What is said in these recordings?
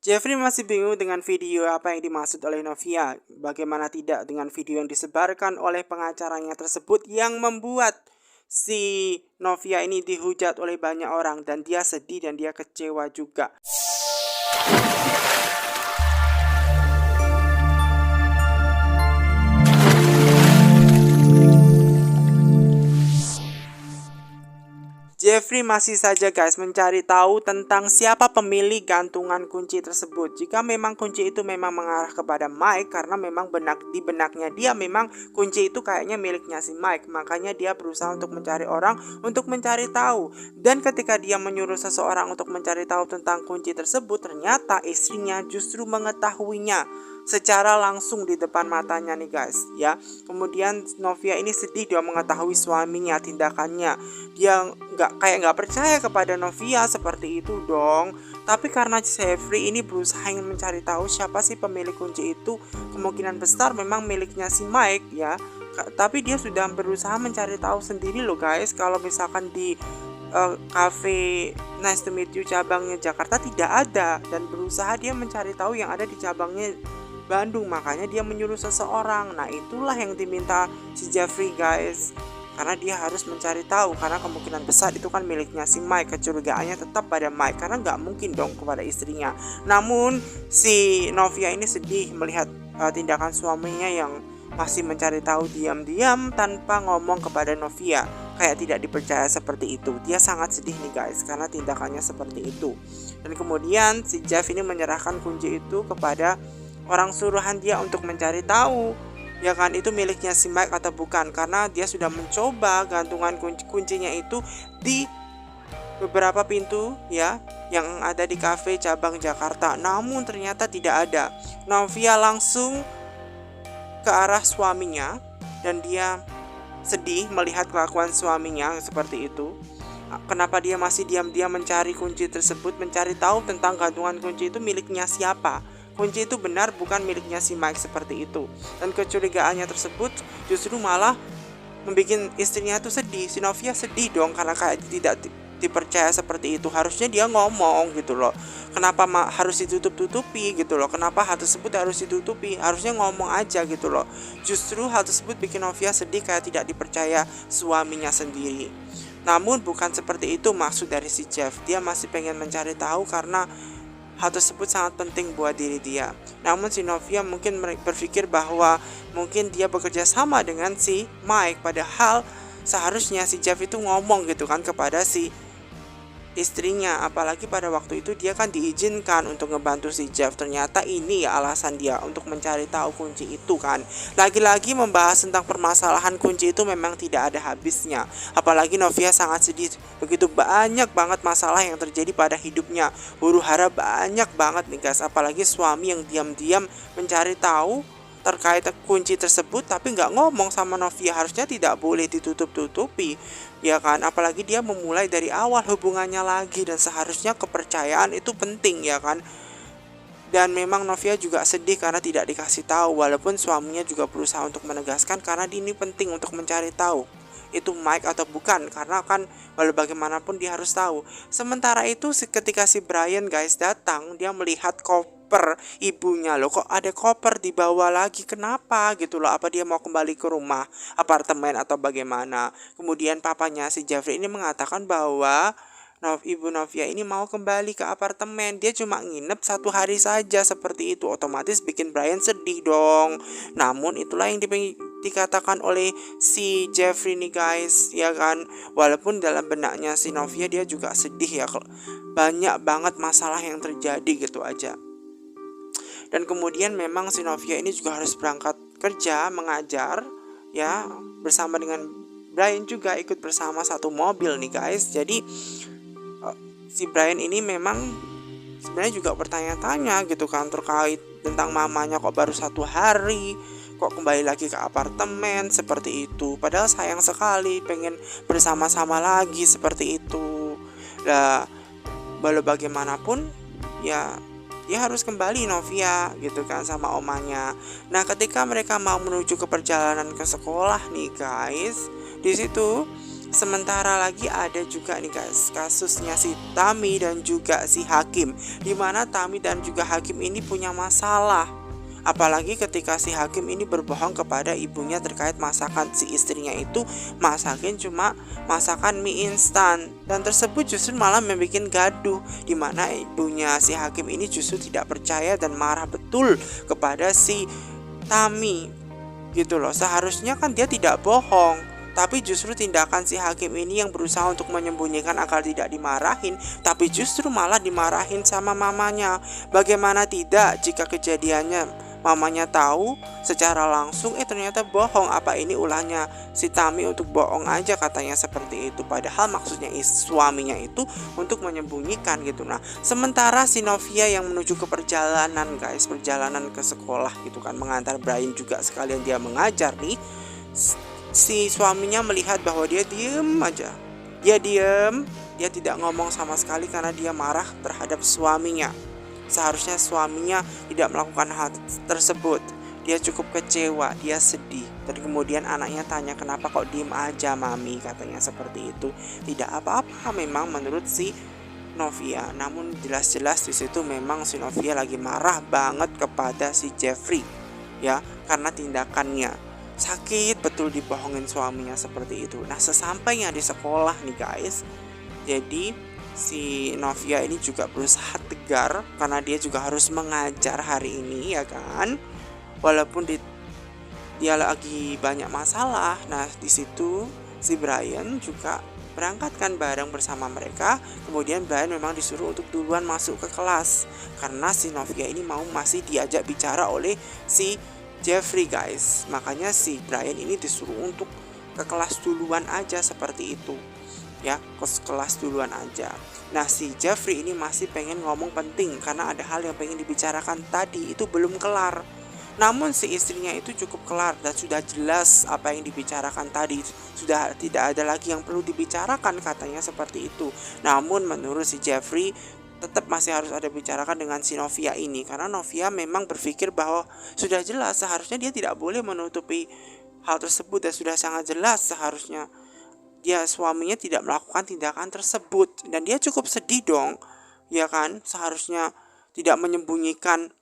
Jeffrey masih bingung dengan video apa yang dimaksud oleh Novia. Bagaimana tidak dengan video yang disebarkan oleh pengacaranya tersebut yang membuat si Novia ini dihujat oleh banyak orang dan dia sedih dan dia kecewa juga. Jeffrey masih saja guys mencari tahu tentang siapa pemilik gantungan kunci tersebut. Jika memang kunci itu memang mengarah kepada Mike, karena memang di benaknya dia memang kunci itu kayaknya miliknya si Mike. Makanya dia berusaha untuk mencari orang untuk mencari tahu. Dan ketika dia menyuruh seseorang untuk mencari tahu tentang kunci tersebut, ternyata istrinya justru mengetahuinya secara langsung di depan matanya nih guys ya. Kemudian Novia ini sedih, dia mengetahui suaminya tindakannya. Dia nggak percaya kepada Novia seperti itu dong. Tapi karena Jeffrey ini berusaha ingin mencari tahu siapa sih pemilik kunci itu, kemungkinan besar memang miliknya si Mike ya. Tapi dia sudah berusaha mencari tahu sendiri loh guys. Kalau misalkan di cafe Nice to Meet You cabangnya Jakarta tidak ada, dan berusaha dia mencari tahu yang ada di cabangnya Bandung. Makanya dia menyuruh seseorang. Nah itulah yang diminta si Jeffrey guys, karena dia harus mencari tahu, karena kemungkinan besar itu kan miliknya si Mike. Kecurigaannya tetap pada Mike karena nggak mungkin dong kepada istrinya. Namun si Novia ini sedih melihat tindakan suaminya yang masih mencari tahu diam-diam tanpa ngomong kepada Novia, kayak tidak dipercaya seperti itu. Dia sangat sedih nih guys karena tindakannya seperti itu. Dan kemudian si Jeff ini menyerahkan kunci itu kepada orang suruhan dia untuk mencari tahu ya kan itu miliknya si Mike atau bukan, karena dia sudah mencoba gantungan kuncinya itu di beberapa pintu ya yang ada di cafe cabang Jakarta, namun ternyata tidak ada. Novia langsung ke arah suaminya dan dia sedih melihat kelakuan suaminya seperti itu. Kenapa dia masih diam-diam mencari kunci tersebut, mencari tahu tentang gantungan kunci itu miliknya siapa. Kunci itu benar bukan miliknya si Mike seperti itu. Dan kecurigaannya tersebut justru malah membuat istrinya tuh sedih. Si Novia sedih dong karena kayak tidak dipercaya seperti itu. Harusnya dia ngomong gitu loh. Kenapa harus ditutup-tutupi gitu loh. Kenapa hal tersebut harus ditutupi. Harusnya ngomong aja gitu loh. Justru hal tersebut bikin Novia sedih kayak tidak dipercaya suaminya sendiri. Namun bukan seperti itu maksud dari si Jeff. Dia masih pengen mencari tahu karena hal tersebut sangat penting buat diri dia. Namun si Novia mungkin berpikir bahwa mungkin dia bekerja sama dengan si Mike, padahal seharusnya si Jeff itu ngomong gitu kan kepada si istrinya. Apalagi pada waktu itu dia kan diizinkan untuk ngebantu si Jeff. Ternyata ini ya alasan dia untuk mencari tahu kunci itu kan. Lagi-lagi membahas tentang permasalahan kunci itu memang tidak ada habisnya. Apalagi Novia sangat sedih, begitu banyak banget masalah yang terjadi pada hidupnya. Huru hara banyak banget nih guys. Apalagi suami yang diam-diam mencari tahu terkait kunci tersebut tapi nggak ngomong sama Novia. Harusnya tidak boleh ditutup-tutupi ya kan, apalagi dia memulai dari awal hubungannya lagi, dan seharusnya kepercayaan itu penting ya kan. Dan memang Novia juga sedih karena tidak dikasih tahu, walaupun suaminya juga berusaha untuk menegaskan karena ini penting untuk mencari tahu itu Mike atau bukan, karena kan walau bagaimanapun dia harus tahu. Sementara itu ketika si Brian guys datang, dia melihat koper ibunya. Loh kok ada koper dibawa lagi, kenapa gitu loh, apa dia mau kembali ke rumah apartemen atau bagaimana. Kemudian papanya si Jeffrey ini mengatakan bahwa Ibu Novia ini mau kembali ke apartemen. Dia cuma nginep 1 hari saja seperti itu. Otomatis bikin Brian sedih dong. Namun itulah yang dikatakan oleh si Jeffrey nih guys ya kan. Walaupun dalam benaknya si Novia dia juga sedih ya, banyak banget masalah yang terjadi gitu aja. Dan kemudian memang si Novia ini juga harus berangkat kerja, mengajar ya, bersama dengan Brian juga ikut bersama satu mobil nih guys. Jadi si Brian ini memang sebenarnya juga bertanya-tanya gitu kan terkait tentang mamanya, kok baru 1 hari kok kembali lagi ke apartemen seperti itu, padahal sayang sekali pengen bersama-sama lagi seperti itu. Nah walau bagaimanapun ya dia harus kembali Novia gitu kan sama omanya. Nah ketika mereka mau menuju ke perjalanan ke sekolah nih guys, di situ Sementara lagi ada juga nih guys kasusnya si Tami dan juga si Hakim, dimana Tami dan juga Hakim ini punya masalah. Apalagi ketika si Hakim ini berbohong kepada ibunya terkait masakan si istrinya itu masakin cuma masakan mie instan, dan tersebut justru malah membuat gaduh, dimana ibunya si Hakim ini justru tidak percaya dan marah betul kepada si Tami gitu loh. Seharusnya kan dia tidak bohong, tapi justru tindakan si Hakim ini yang berusaha untuk menyembunyikan agar tidak dimarahin, tapi justru malah dimarahin sama mamanya. Bagaimana tidak jika kejadiannya mamanya tahu secara langsung ternyata bohong. Apa ini ulahnya si Tami untuk bohong aja, katanya seperti itu, padahal maksudnya suaminya itu untuk menyembunyikan gitu. Nah, sementara si Novia yang menuju ke perjalanan guys, perjalanan ke sekolah gitu kan, mengantar Brian juga sekalian dia mengajar nih, si suaminya melihat bahwa dia diem aja, dia tidak ngomong sama sekali karena dia marah terhadap suaminya. Seharusnya suaminya tidak melakukan hal tersebut. Dia cukup kecewa, dia sedih. Dan kemudian anaknya tanya, kenapa kok diem aja mami, katanya seperti itu. Tidak apa-apa memang menurut si Novia. Namun jelas-jelas di situ memang si Novia lagi marah banget kepada si Jeffrey ya, karena tindakannya sakit betul dibohongin suaminya seperti itu. Nah, sesampainya di sekolah nih guys, jadi si Novia ini juga berusaha tegar karena dia juga harus mengajar hari ini ya kan, walaupun dia lagi banyak masalah. Nah, di situ si Brian juga berangkatkan bareng bersama mereka. Kemudian Brian memang disuruh untuk duluan masuk ke kelas karena si Novia ini masih diajak bicara oleh si Jeffrey guys. Makanya si Brian ini disuruh untuk ke kelas duluan aja seperti itu ya, ke kelas duluan aja. Nah, si Jeffrey ini masih pengen ngomong penting karena ada hal yang pengen dibicarakan tadi itu belum kelar. Namun si istrinya itu cukup kelar dan sudah jelas apa yang dibicarakan tadi, sudah tidak ada lagi yang perlu dibicarakan, katanya seperti itu. Namun menurut si Jeffrey tetap masih harus ada bicarakan dengan si Novia ini, karena Novia memang berpikir bahwa sudah jelas seharusnya dia tidak boleh menutupi hal tersebut, dan sudah sangat jelas seharusnya dia suaminya tidak melakukan tindakan tersebut, dan dia cukup sedih dong ya kan, seharusnya tidak menyembunyikan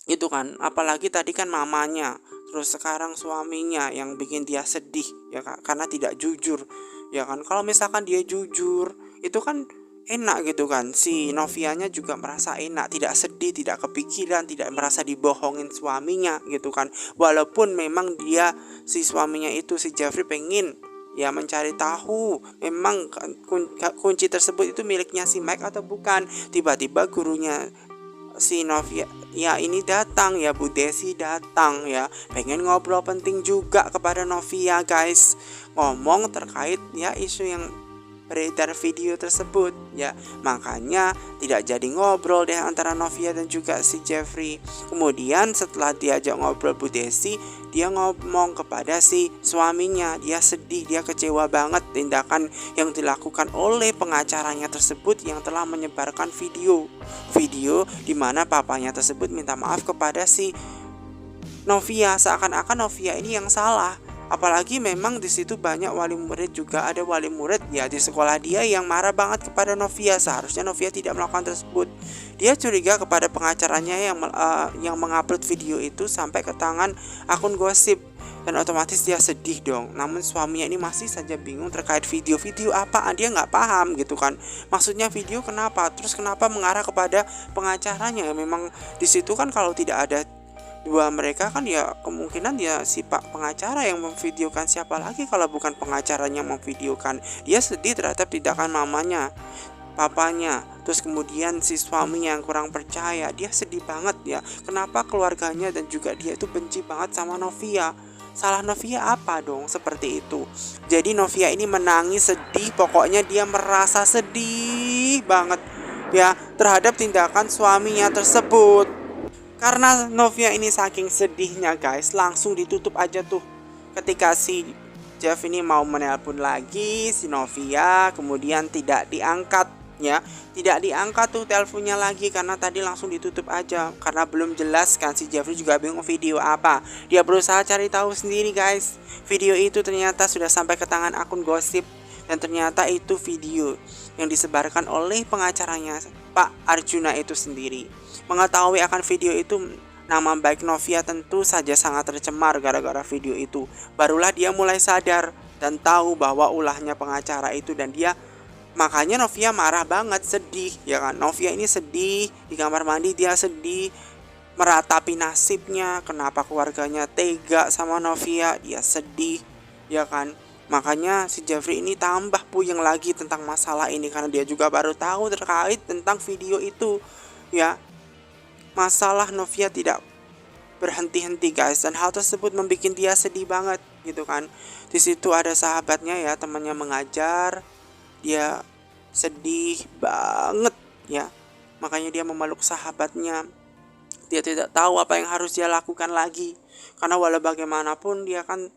itu kan, apalagi tadi kan mamanya, terus sekarang suaminya yang bikin dia sedih ya kan, karena tidak jujur ya kan. Kalau misalkan dia jujur itu kan enak gitu kan, si Novianya juga merasa enak, tidak sedih, tidak kepikiran, tidak merasa dibohongin suaminya gitu kan. Walaupun memang dia si suaminya itu si Jeffrey pengen ya mencari tahu memang kunci tersebut itu miliknya si Mike atau bukan. Tiba-tiba gurunya si Novia ya ini datang ya, Bu Desi datang ya, pengen ngobrol penting juga kepada Novia guys, ngomong terkait ya isu yang beredar video tersebut ya. Makanya tidak jadi ngobrol deh antara Novia dan juga si Jeffrey. Kemudian setelah diajak ngobrol Bu Desi, dia ngomong kepada si suaminya, dia sedih, dia kecewa banget tindakan yang dilakukan oleh pengacaranya tersebut yang telah menyebarkan video di mana papanya tersebut minta maaf kepada si Novia, seakan-akan Novia ini yang salah. Apalagi memang di situ banyak wali murid, juga ada wali murid ya di sekolah dia yang marah banget kepada Novia. Seharusnya Novia tidak melakukan tersebut. Dia curiga kepada pengacaranya yang mengupload video itu sampai ke tangan akun gosip, dan otomatis dia sedih dong. Namun suaminya ini masih saja bingung terkait video apaan, dia nggak paham gitu kan. Maksudnya video kenapa? Terus kenapa mengarah kepada pengacaranya? Memang di situ kan kalau tidak ada dua mereka kan ya kemungkinan dia si pak pengacara yang memvideokan, siapa lagi kalau bukan pengacaranya memvideokan. Dia sedih terhadap tindakan mamanya, papanya, terus kemudian si suaminya yang kurang percaya, dia sedih banget ya. Kenapa keluarganya dan juga dia itu benci banget sama Novia? Salah Novia apa dong seperti itu? Jadi Novia ini menangis sedih, pokoknya dia merasa sedih banget ya terhadap tindakan suaminya tersebut. Karena Novia ini saking sedihnya guys, langsung ditutup aja tuh ketika si Jeff ini mau menelpon lagi si Novia, kemudian tidak diangkat ya, tidak diangkat tuh teleponnya lagi karena tadi langsung ditutup aja karena belum jelas kan. Si Jeffrey juga bingung video apa, dia berusaha cari tahu sendiri guys. Video itu ternyata sudah sampai ke tangan akun gosip Dan ternyata itu video yang disebarkan oleh pengacaranya Pak Arjuna itu sendiri. Mengetahui akan video itu, nama baik Novia tentu saja sangat tercemar gara-gara video itu. Barulah dia mulai sadar dan tahu bahwa ulahnya pengacara itu, dan dia makanya Novia marah banget, sedih ya kan. Novia ini sedih di kamar mandi, dia sedih meratapi nasibnya, kenapa keluarganya tega sama Novia, dia sedih ya kan. Makanya si Jeffrey ini tambah puyeng lagi tentang masalah ini karena dia juga baru tahu terkait tentang video itu ya. Masalah Novia tidak berhenti-henti guys, dan hal tersebut membuat dia sedih banget gitu kan. Di situ ada sahabatnya ya, temannya mengajar, dia sedih banget ya. Makanya dia memeluk sahabatnya. Dia tidak tahu apa yang harus dia lakukan lagi, karena walau bagaimanapun dia kan